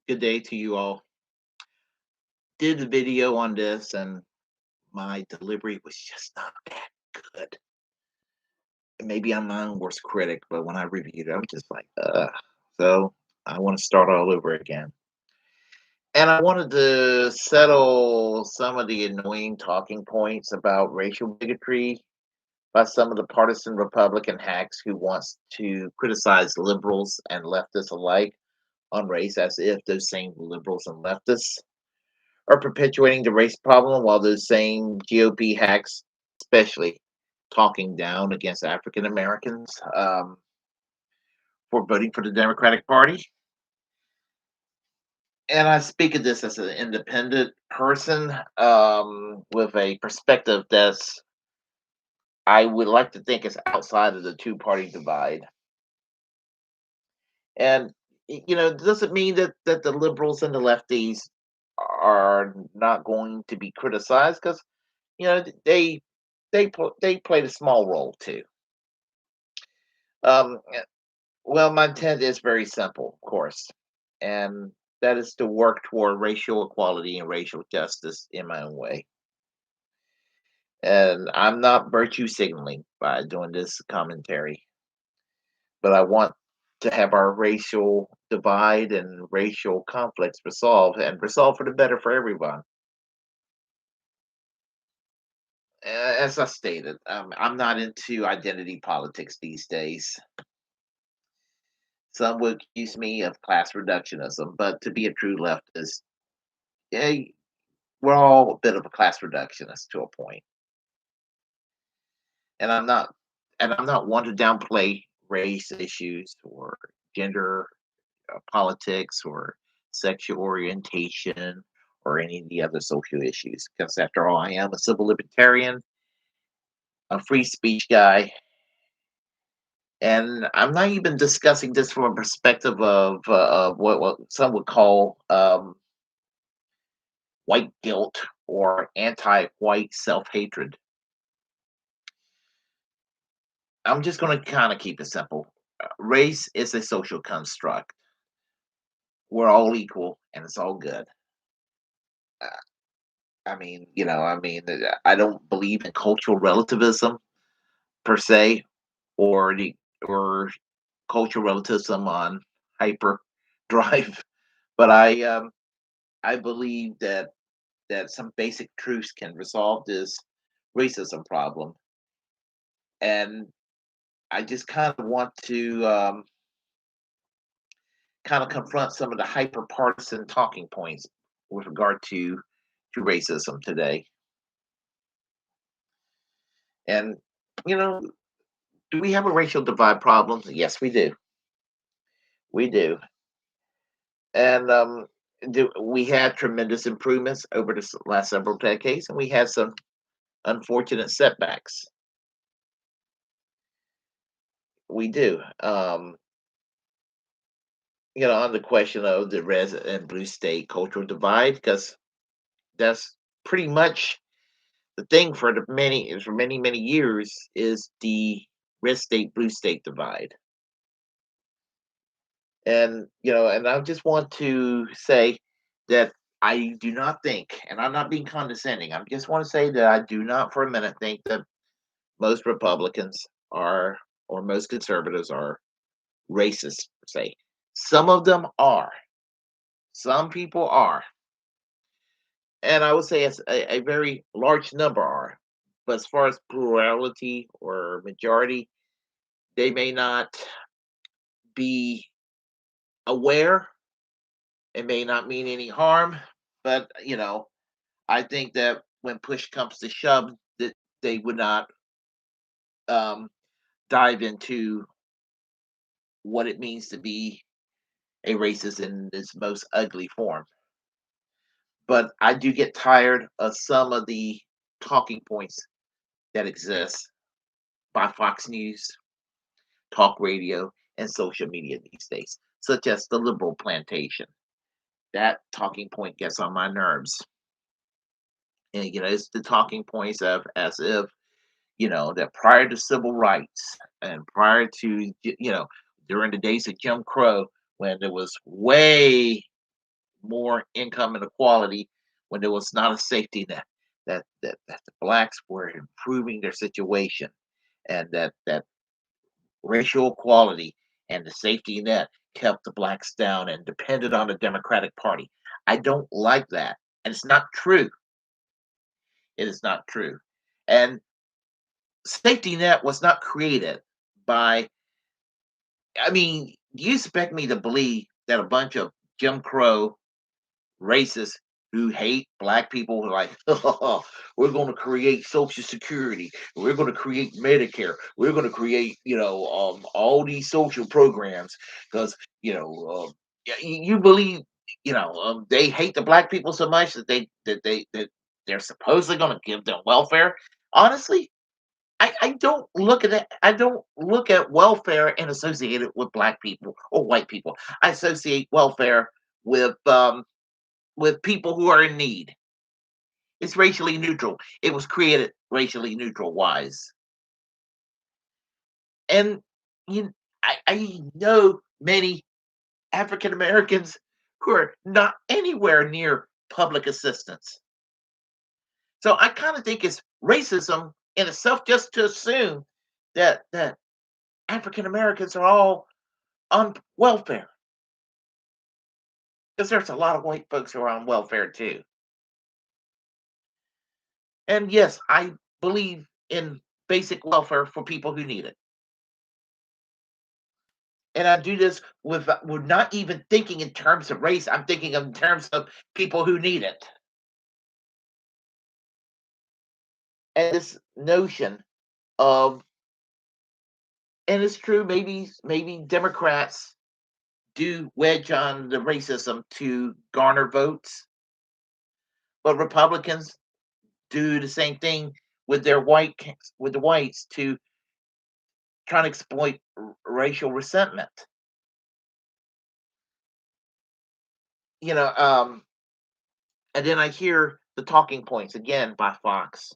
Good day to you all. Did a video on this and my delivery was just not that good. Maybe I'm my own worst critic, but when I reviewed it, I'm just like, ugh. So I want to start all over again. And I wanted to settle some of the annoying talking points about racial bigotry by some of the partisan Republican hacks who wants to criticize liberals and leftists alike on race as if those same liberals and leftists are perpetuating the race problem while those same GOP hacks, especially talking down against African Americans for voting for the Democratic Party. And I speak of this as an independent person with a perspective that's, I would like to think, is outside of the two-party divide. And it doesn't mean that the liberals and the lefties are not going to be criticized because they played a small role too. Um, eh, well, my intent is very simple, of course, and that is to work toward racial equality and racial justice in my own way. And I'm not virtue signaling by doing this commentary, but I want to have our racial divide and racial conflicts resolved for the better for everyone. As I stated, I'm not into identity politics these days. Some would accuse me of class reductionism, but to be a true leftist, yeah, we're all a bit of a class reductionist to a point. And I'm not one to downplay race issues or gender politics or sexual orientation or any of the other social issues. Because after all, I am a civil libertarian, a free speech guy, and I'm not even discussing this from a perspective of what some would call white guilt or anti-white self-hatred. I'm just going to kind of keep it simple. Race is a social construct. We're all equal, and it's all good. Uh, I don't believe in cultural relativism per se, or the or cultural relativism on hyper drive, but I believe that some basic truths can resolve this racism problem, and I just kind of want to kind of confront some of the hyper partisan talking points with regard to racism today. And you know, do we have a racial divide problem? Yes, we do. We do. And we had tremendous improvements over the last several decades, and we had some unfortunate setbacks. We do. On the question of the red and blue state cultural divide, because that's pretty much the thing for many years is the red state blue state divide. And I just want to say that I do not think, and I'm not being condescending, I just want to say that I do not for a minute think that most Republicans are, or most conservatives are, racist per se. Some of them are. Some people are. And I would say it's a very large number are. But as far as plurality or majority, they may not be aware. It may not mean any harm, but I think that when push comes to shove, that they would not um, dive into what it means to be a racist in its most ugly form. But I do get tired of some of the talking points that exist by Fox News, talk radio, and social media these days, such as the liberal plantation. That talking point gets on my nerves. And it's the talking points of as if that prior to civil rights and prior to during the days of Jim Crow, when there was way more income inequality, when there was not a safety net, that the blacks were improving their situation, and that racial equality and the safety net kept the blacks down and depended on the Democratic Party. I don't like that. And it's not true. It is not true. And safety net was not created by, I mean, do you expect me to believe that a bunch of Jim Crow racists who hate black people were like, "Oh, we're going to create Social Security, we're going to create Medicare, we're going to create, all these social programs because, you believe, they hate the black people so much that they're supposedly going to give them welfare." Honestly, I don't look at it. I don't look at welfare and associate it with black people or white people. I associate welfare with people who are in need. It's racially neutral. It was created racially neutral wise. And you I know many African Americans who are not anywhere near public assistance. So I kind of think it's racism in itself just to assume that African Americans are all on welfare. Because there's a lot of white folks who are on welfare too. And yes, I believe in basic welfare for people who need it. And I do this with not even thinking in terms of race. I'm thinking in terms of people who need it. And this notion of, and it's true, maybe Democrats do wedge on the racism to garner votes, but Republicans do the same thing with with the whites to try to exploit racial resentment. You know, and then I hear the talking points again by Fox,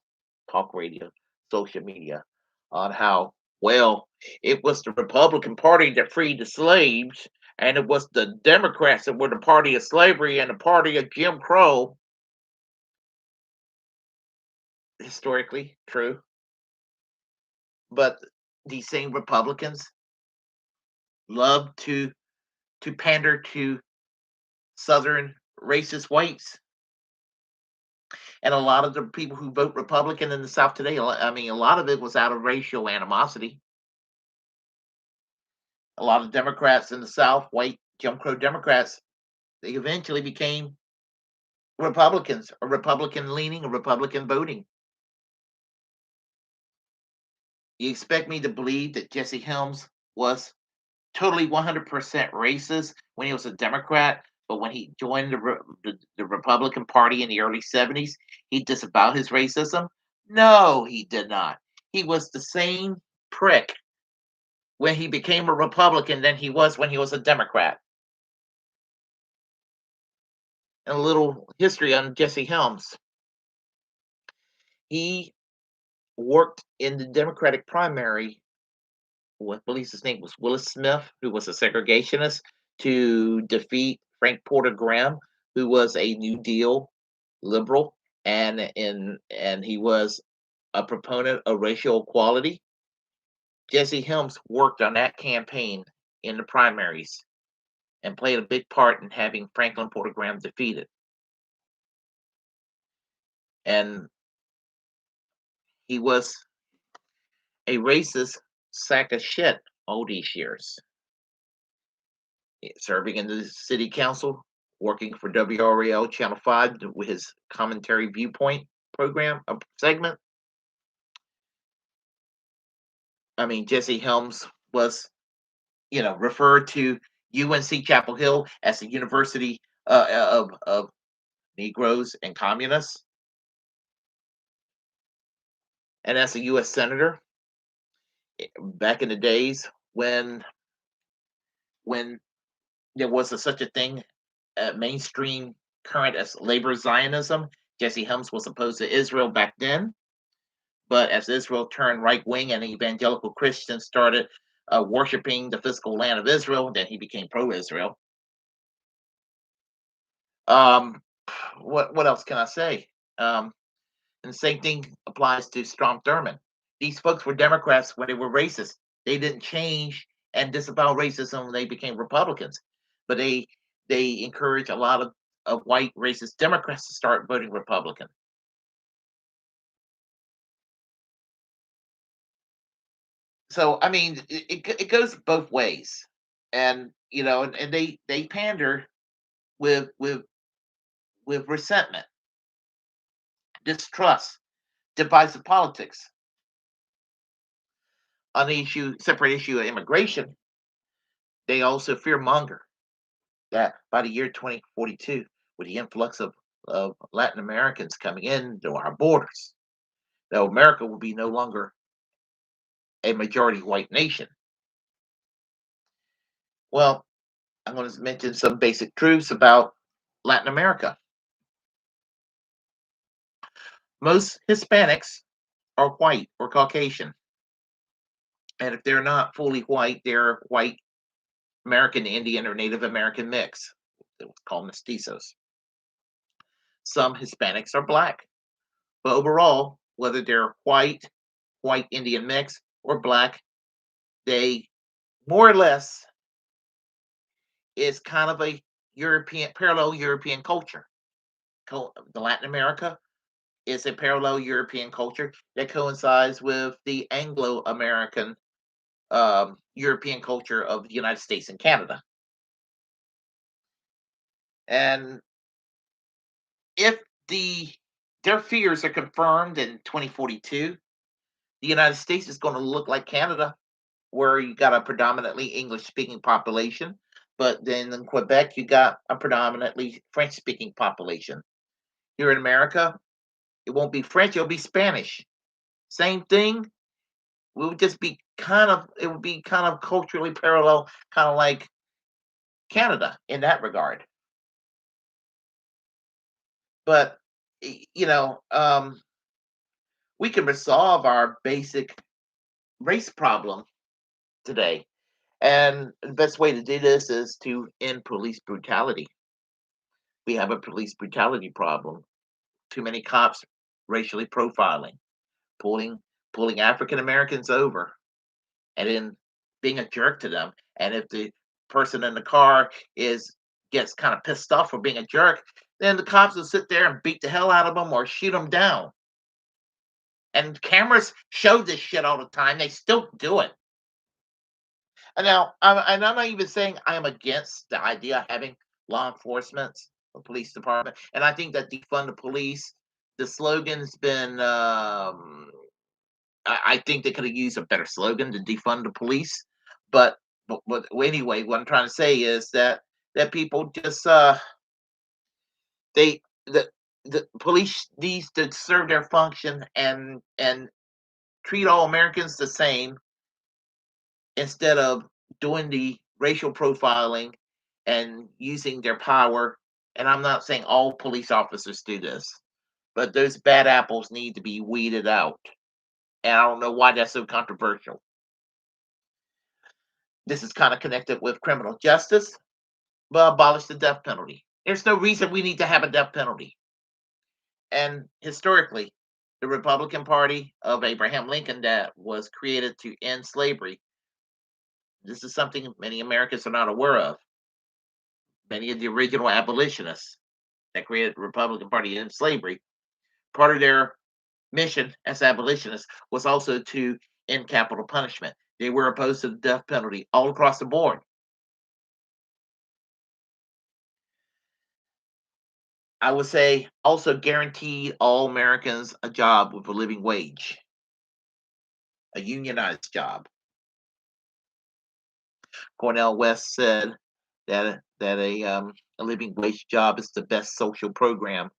talk radio, social media, on how, well, it was the Republican Party that freed the slaves, and it was the Democrats that were the party of slavery and the party of Jim Crow. Historically true, but these same Republicans love to pander to Southern racist whites. And a lot of the people who vote Republican in the South today, I mean, a lot of it was out of racial animosity. A lot of Democrats in the South, white Jim Crow Democrats, they eventually became Republicans, or Republican leaning, or Republican voting. You expect me to believe that Jesse Helms was totally 100% racist when he was a Democrat, but when he joined the Republican Party in the early 70s, he disavowed his racism? No, he did not. He was the same prick when he became a Republican than he was when he was a Democrat. And a little history on Jesse Helms. He worked in the Democratic primary, I believe his name was Willis Smith, who was a segregationist, to defeat Frank Porter Graham, who was a New Deal liberal, and he was a proponent of racial equality. Jesse Helms worked on that campaign in the primaries and played a big part in having Franklin Porter Graham defeated. And he was a racist sack of shit all these years, serving in the city council, working for WRAL Channel 5 with his commentary viewpoint program segment. I mean, Jesse Helms was, referred to UNC Chapel Hill as the University of Negroes and Communists. And as a U.S. Senator, back in the days when there was such a thing, mainstream current as labor Zionism, Jesse Helms was opposed to Israel back then. But as Israel turned right wing and evangelical Christians started worshiping the physical land of Israel, then he became pro Israel. Um, what else can I say? Um, and the same thing applies to Strom Thurmond. These folks were Democrats when they were racist. They didn't change and disavow racism when they became Republicans, but they encourage a lot of white racist Democrats to start voting Republican. So I mean, it goes both ways, and and they pander with resentment, distrust, divisive politics on the separate issue of immigration. They also fearmonger that by the year 2042, with the influx of Latin Americans coming in to our borders, that America will be no longer a majority white nation. Well, I'm going to mention some basic truths about Latin America. Most Hispanics are white or Caucasian. And if they're not fully white, they're white American Indian or Native American mix. It's called mestizos. Some Hispanics are black. But overall, whether they're white Indian mix, or black, they more or less is kind of a parallel European culture. The Latin America is a parallel European culture that coincides with the Anglo American European culture of the United States and Canada. And if the their fears are confirmed in 2042, the United States is going to look like Canada, where you got a predominantly English speaking population, but then in Quebec you got a predominantly French speaking population. Here in America, it won't be French, it'll be Spanish. Same thing. We would just be it would be kind of culturally parallel, kind of like Canada in that regard. But we can resolve our basic race problem today. And the best way to do this is to end police brutality. We have a police brutality problem. Too many cops racially profiling, pulling African Americans over, and then being a jerk to them. And if the person in the car is gets kind of pissed off for being a jerk, then the cops will sit there and beat the hell out of them or shoot them down. And cameras show this shit all the time. They still do it. And now, and I'm not even saying I am against the idea of having law enforcement, a police department. And I think that defund the police, the slogan's been, I think they could have used a better slogan to defund the police. But, but anyway, what I'm trying to say is that people just, they, the police needs to serve their function and treat all Americans the same instead of doing the racial profiling and using their power. And I'm not saying all police officers do this, but those bad apples need to be weeded out. And I don't know why that's so controversial. This is kind of connected with criminal justice, but abolish the death penalty. There's no reason we need to have a death penalty. And historically, the Republican Party of Abraham Lincoln that was created to end slavery, this is something many Americans are not aware of. Many of the original abolitionists that created the Republican Party in slavery, part of their mission as abolitionists was also to end capital punishment. They were opposed to the death penalty all across the board. I would say also guaranteed all Americans a job with a living wage, a unionized job. Cornell West said that a living wage job is the best social program,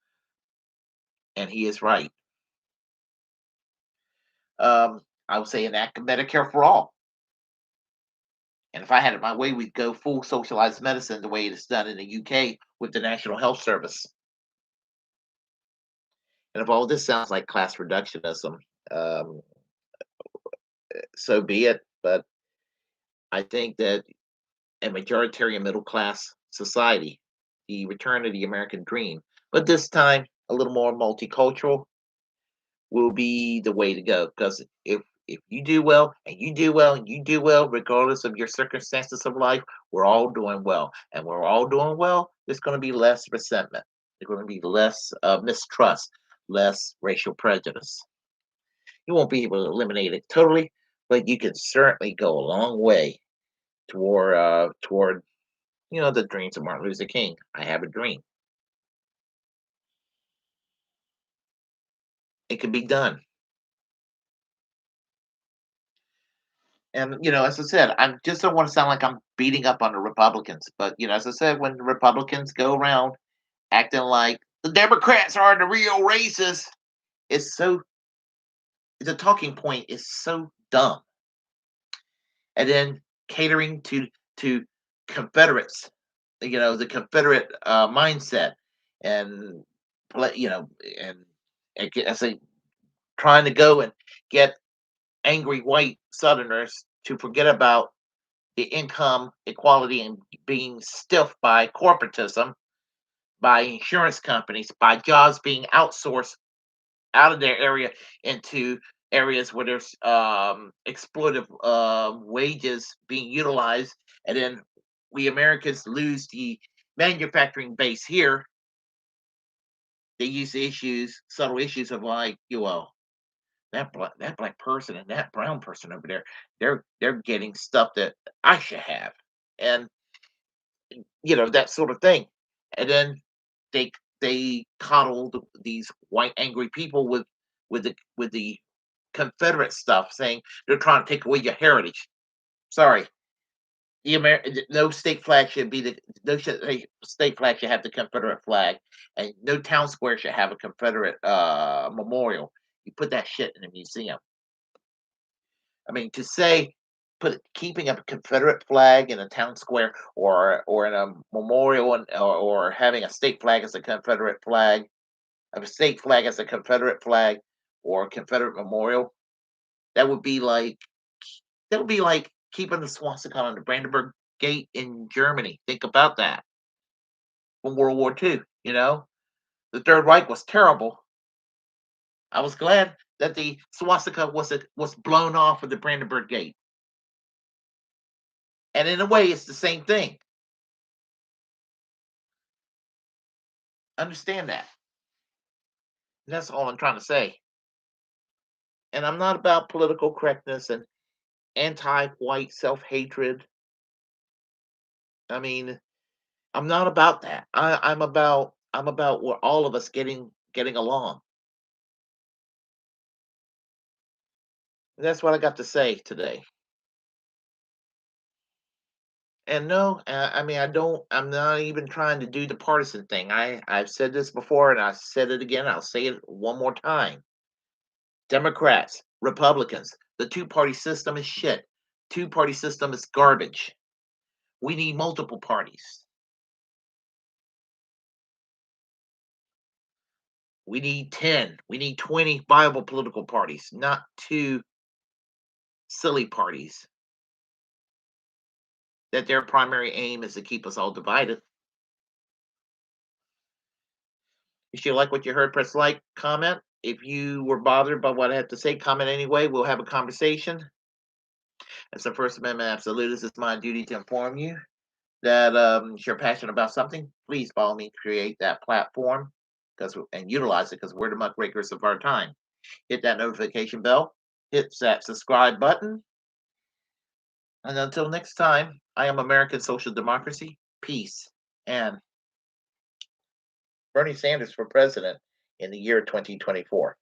and he is right. I would say enact Medicare for all. And if I had it my way, we'd go full socialized medicine the way it is done in the UK with the National Health Service. And if all this sounds like class reductionism, um, so be it. But I think that a majoritarian middle class society, the return of the American dream. But this time, a little more multicultural will be the way to go. Because if you do well and you do well and you do well, regardless of your circumstances of life, we're all doing well. And we're all doing well, there's going to be less resentment. There's going to be less mistrust, less racial prejudice. You won't be able to eliminate it totally, but you can certainly go a long way toward the dreams of Martin Luther King. I have a dream. It can be done. And as I said, I just don't want to sound like I'm beating up on the Republicans. But as I said, when the Republicans go around acting like the Democrats are the real racists, it's so the talking point is so dumb. And then catering to Confederates, the Confederate mindset, and play, and I say trying to go and get angry white Southerners to forget about the income equality and being stiffed by corporatism, by insurance companies, by jobs being outsourced out of their area into areas where there's exploitive wages being utilized, and then we Americans lose the manufacturing base here. They use the subtle issues of like, that black person and that brown person over there, they're getting stuff that I should have, and that sort of thing, and then they coddle these white angry people with the Confederate stuff, saying they're trying to take away your heritage. Sorry, no state flag should be state flag should have the Confederate flag, and no town square should have a Confederate memorial. You put that shit in a museum. I mean, to say put keeping a Confederate flag in a town square or in a memorial or having a state flag as a Confederate flag, a state flag as a Confederate flag or a Confederate memorial, that would be like keeping the swastika on the Brandenburg Gate in Germany. Think about that from World War II. The Third Reich was terrible. I was glad that the swastika was blown off of the Brandenburg Gate. And in a way, it's the same thing. Understand that. And that's all I'm trying to say. And I'm not about political correctness and anti-white self-hatred. I mean, I'm not about that. I'm about we're all of us getting along. And that's what I got to say today. And no, I mean, I'm not even trying to do the partisan thing. I've said this before and I said it again. I'll say it one more time. Democrats, Republicans, the two-party system is shit. Two-party system is garbage. We need multiple parties. We need 10. We need 20 viable political parties, not two silly parties that their primary aim is to keep us all divided. If you like what you heard, press like, comment. If you were bothered by what I have to say, comment anyway. We'll have a conversation. As the First Amendment absolutist, it's my duty to inform you that if you're passionate about something, please follow me, create that platform and utilize it because we're the muckrakers of our time. Hit that notification bell, hit that subscribe button. And until next time, I am American Social Democracy, peace, and Bernie Sanders for president in the year 2024.